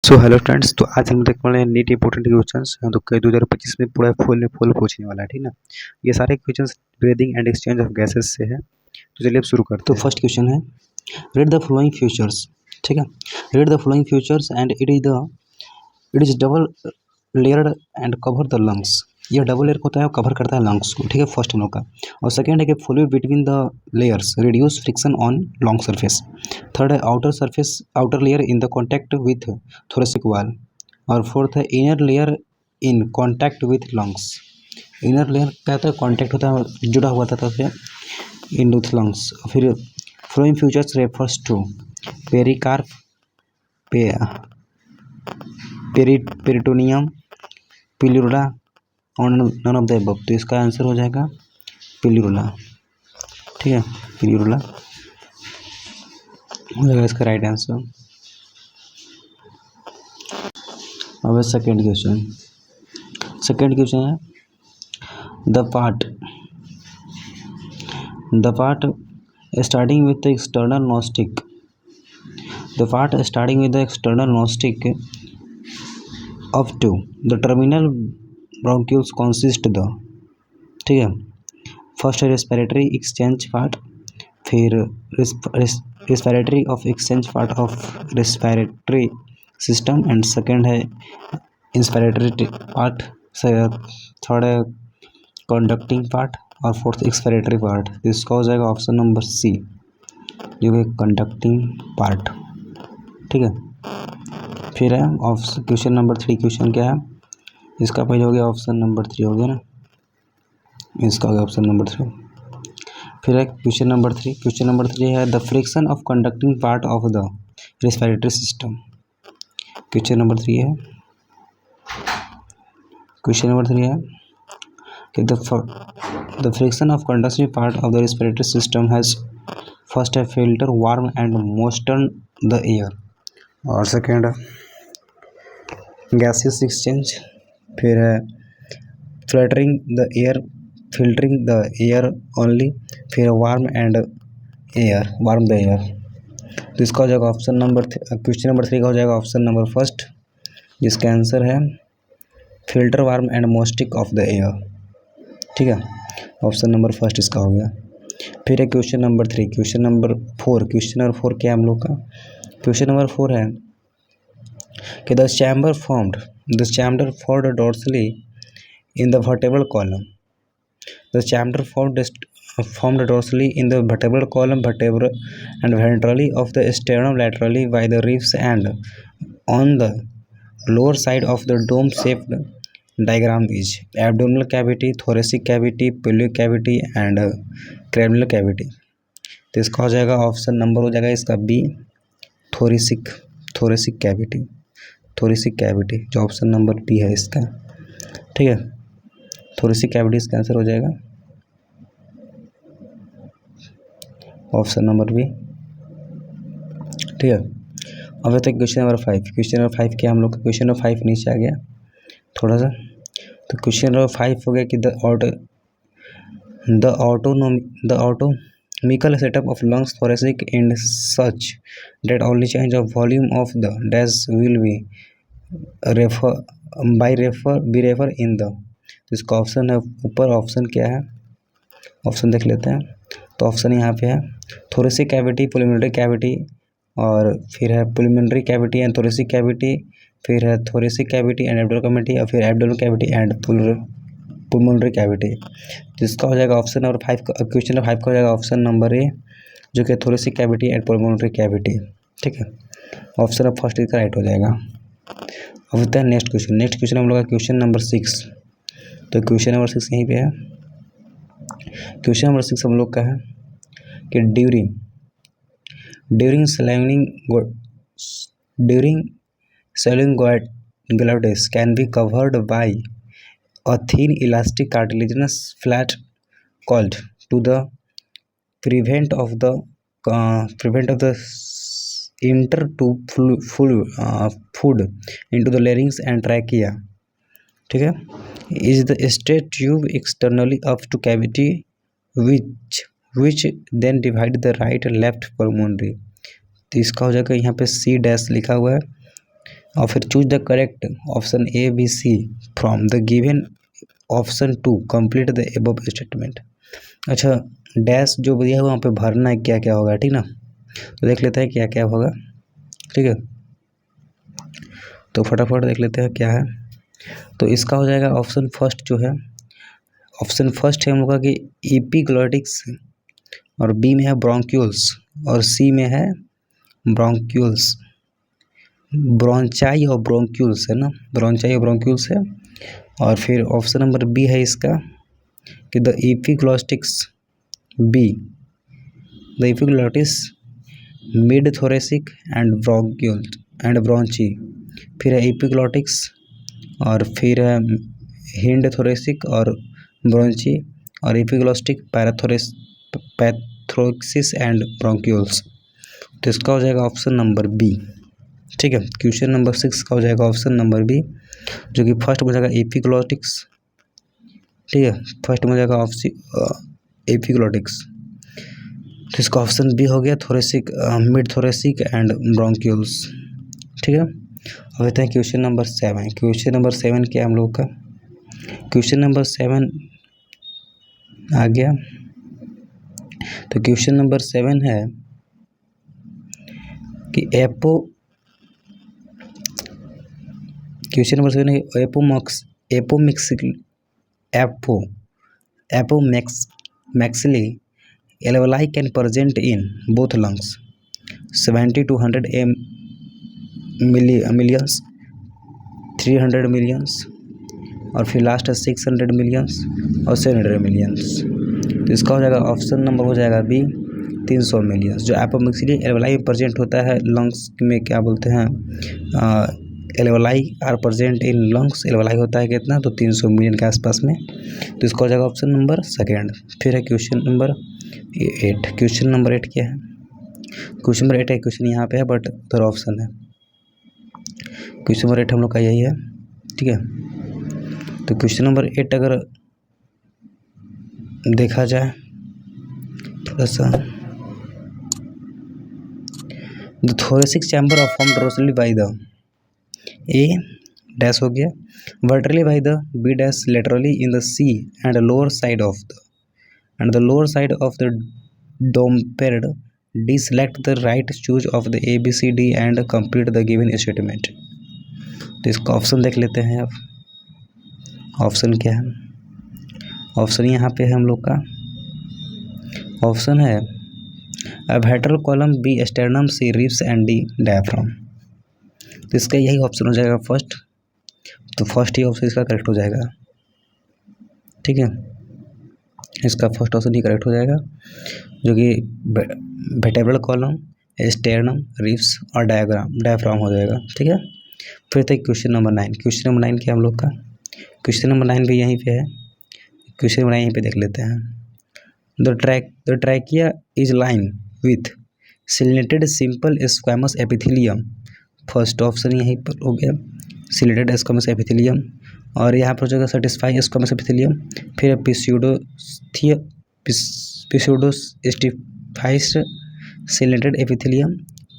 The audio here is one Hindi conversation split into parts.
सो हेलो फ्रेंड्स, तो आज हम देखने वाले हैं नीट इंपॉर्टेंट क्वेश्चंस। तो कई 2025 में पूरा फुल पूछने वाला है, ठीक ना। ये सारे questions breathing and exchange of gases से है। तो चलिए अब शुरू करते हैं। तो फर्स्ट क्वेश्चन है, रीड द फॉलोइंग फ्यूचर्स। ठीक है, read the following futures and it is double layered and cover the lungs. ये डबल लेयर होता है और कवर करता है लंग्स को। ठीक है, फर्स्ट हम लोग का। और सेकेंड है कि fluid between the layers reduce friction on long surface. Third है outer layer in the contact with thoracic wall. और फोर्थ है inner layer in contact with lungs. Inner layer क्या होता है, कॉन्टैक्ट होता है, जुड़ा हुआ था फिर इन विथ लंग्स। फिर following features refers to pericarp, peritoneum, pleura और नन ऑफ द अबव। तो इसका आंसर हो जाएगा पिल्यूरा। ठीक है, पिल्यूरा हो जाएगा इसका राइट आंसर। अब सेकेंड क्वेश्चन है the part starting with the external nostril. The part starting with the external nostril up to the terminal bronchioles consist the, ठीक है, फर्स्ट है रेस्पिरेटरी एक्सचेंज पार्ट, फिर respiratory of exchange part of respiratory system, and second है इंस्पिरेटरी पार्ट, थर्ड है कंडक्टिंग पार्ट, और फोर्थ एक्सपिरेटरी पार्ट। इसका हो जाएगा ऑप्शन नंबर सी, जो है कंडक्टिंग पार्ट। ठीक है, फिर है क्वेश्चन नंबर 3। क्वेश्चन क्या है इसका, पहले हो गया ऑप्शन नंबर 3 हो गया ना, इसका हो गया ऑप्शन नंबर 3। फिर है क्वेश्चन नंबर 3। क्वेश्चन नंबर 3 है the friction of conducting part of the respiratory system. Question number 3 है, क्वेश्चन नंबर 3 है कि the friction of conducting part of the respiratory system has first है filter warm and moisten the air, और सेकेंड गैसियस एक्सचेंज, फिर है filtering the air, filtering the air only, फिर वार्म द एयर। तो इसका हो जाएगा ऑप्शन नंबर क्वेश्चन नंबर 3 का हो जाएगा ऑप्शन नंबर फर्स्ट, जिसका आंसर है filter warm and moisten of the air. ठीक है, ऑप्शन नंबर फर्स्ट इसका हो गया। फिर है क्वेश्चन नंबर 3। क्वेश्चन नंबर 4 क्या है हम लोग का। क्वेश्चन नंबर 4 है कि the chamber formed dorsally in the vertebral column. The chamber formed dorsally in the vertebral column and ventrally of the sternum laterally by the ribs and on the lower side of the dome-shaped diagram is abdominal cavity, thoracic cavity, pelvic cavity and cranial cavity. तो इसका हो जाएगा ऑप्शन नंबर हो जाएगा इसका बी, थोरेसिक कैविटी, जो ऑप्शन नंबर बी है इसका। ठीक है, थोरेसिक कैविटी इसका आंसर हो जाएगा ऑप्शन नंबर बी। ठीक है, अब तक क्वेश्चन नंबर 5। क्वेश्चन नंबर 5 क्या हम लोग का, क्वेश्चन नंबर 5 नीचे आ गया थोड़ा सा। तो क्वेश्चन नंबर 5 हो गया कि the autonomical setup of lungs, thoracic and such that only change of volume of the dash will be refer in the। तो इसका ऑप्शन है ऊपर, ऑप्शन क्या है, ऑप्शन देख लेते हैं। तो ऑप्शन यहाँ पे है थोरेसिक कैविटी, पुलिमिनरी कैविटी, और फिर है पुलिमिनरी कैविटी एंड थोरेसिक कैविटी, फिर है thoracic cavity and abdominal cavity, और फिर abdominal cavity and pulmonary cavity. जिसका हो जाएगा ऑप्शन नंबर 5 का, क्वेश्चन नंबर 5 का हो जाएगा ऑप्शन नंबर ए, जो कि thoracic cavity and pulmonary cavity. ठीक है, ऑप्शन नंबर फर्स्ट इसका राइट हो जाएगा। अब होता है नेक्स्ट क्वेश्चन हम लोग का क्वेश्चन नंबर 6। तो क्वेश्चन नंबर 6 यहीं पे है। क्वेश्चन नंबर 6 हम लोग का है कि during swelling glottis can be covered by a thin elastic cartilaginous flat called to the prevent of the enter to food into the larynx and trachea. ठीक है, is the straight tube externally up to cavity which then divide the right and left pulmonary। तो इसका हो जाएगा यहाँ पे C डैश लिखा हुआ है, और फिर choose the correct option A B C from the given option to complete the above statement. अच्छा, डैश जो दिया है वहाँ पे भरना है क्या क्या होगा, ठीक ना। तो देख लेते हैं क्या क्या होगा, ठीक है। तो फटाफट देख लेते हैं क्या है। तो इसका हो जाएगा ऑप्शन फर्स्ट जो है, ऑप्शन फर्स्ट है हम लोग का कि एपिग्लोटिक्स, और बी में है ब्रोंक्यूल्स, और सी में है ब्रोंक्यूल्स, ब्रोंचाई और ब्रोंक्यूल्स है ना, ब्रोंचाई और ब्रोंक्यूल्स है। और फिर ऑप्शन नंबर बी है इसका कि the epiglottis B, the epiglottis mid thoracic and bronchiole and bronchi. फिर है एपिग्लोटिक्स, और फिर है हिंड थोरेसिक और ब्रोंची, और एपिग्लोटिक पैथोरेक्सिस एंड ब्रोंक्यूल्स। तो इसका हो जाएगा ऑप्शन नंबर बी, ठीक है। क्वेश्चन नंबर 6 का हो जाएगा ऑप्शन नंबर बी, जो कि फर्स्ट में हो जाएगा एपिग्लोटिक्स, ठीक है। फर्स्ट में हो जाएगा एपिग्लोटिक्स, तो इसका ऑप्शन बी हो गया thoracic, mid thoracic and bronchioles, ठीक है। अब आते हैं क्वेश्चन नंबर 7। क्वेश्चन नंबर 7 क्या है हम लोग का, क्वेश्चन नंबर 7 आ गया। तो क्वेश्चन नंबर 7 है कि क्वेश्चन नंबर 7 है एपोमैक्सिली alveoli can present in both lungs 70 to 100 millions, 300 millions, और फिर लास्ट है 600 millions और 700 millions। तो इसका हो जाएगा ऑप्शन नंबर हो जाएगा बी 300 millions। जो एपोमैक्सिली alveoli में प्रेजेंट होता है लंग्स में, क्या बोलते हैं, alveoli are present in lungs, alveoli होता है कितना, तो 300 मिलियन के आसपास में। तो इसका हो जाएगा ऑप्शन नंबर सेकेंड। फिर है क्वेश्चन नंबर 8। क्वेश्चन नंबर 8 क्या है, क्वेश्चन नंबर 8 है, क्वेश्चन यहाँ पे है बट उधर ऑप्शन है। क्वेश्चन नंबर 8 हम लोग का यही है, ठीक है। तो क्वेश्चन नंबर 8 अगर देखा जाए थोड़ा सा, the thoracic chamber of form dorsally by the A dash हो गया, vertically by the B dash, laterally in the C and lower side of the and the lower side of the dome-paired D. Select the right choose of the A, B, C, D and complete the given statement। तो इसका ऑप्शन देख लेते हैं अब, ऑप्शन क्या है। ऑप्शन यहाँ पे है हम लोग का, ऑप्शन है अब हेटरल column, B sternum, C ribs and D diaphragm. तो इसका यही ऑप्शन हो जाएगा फर्स्ट, तो फर्स्ट ही ऑप्शन इसका करेक्ट हो जाएगा, ठीक है। इसका फर्स्ट ऑप्शन ही करेक्ट हो जाएगा, जो कि वर्टेब्रल कॉलम, स्टेर्नम, रिब्स और डायफ्राम हो जाएगा, ठीक है। फिर तक क्वेश्चन नंबर 9। क्वेश्चन नंबर 9 क्या हम लोग का, क्वेश्चन नंबर 9 भी यहीं पे है। क्वेश्चन नंबर 9 यहीं पे देख लेते हैं। The trachea is line with chelated simple squamous epithelium. First option यहीं पर हो गया, सिलेटेड स्क्वैमस एपिथेलियम, और यहाँ पर हो जाएगा सेटिस्फाई स्क्वैमस एपिथेलियम। फिर pseudo stratified ciliated epithelium,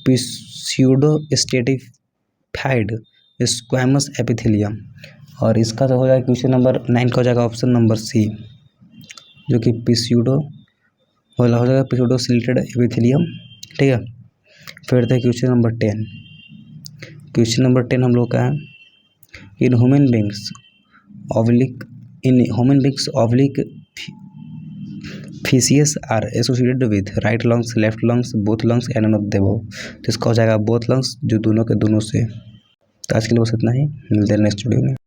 pseudo stratified squamous epithelium, और इसका तो हो जाएगा क्वेश्चन नंबर 9 का हो जाएगा ऑप्शन नंबर सी, जो कि पिस्यूडो हो जाएगा पिस्यूडो सिलेटेड एपिथेलियम, ठीक है। फिर था क्वेश्चन नंबर 10। क्वेश्चन नंबर 10 हम लोग का है, in human beings oblique fissures are associated with right lungs, left lungs, both lungs and none of the above. तो इसका हो जाएगा बोथ लंग्स, जो दोनों के दोनों से। तो आज के लिए बस इतना ही, मिलते हैं नेक्स्ट वीडियो में।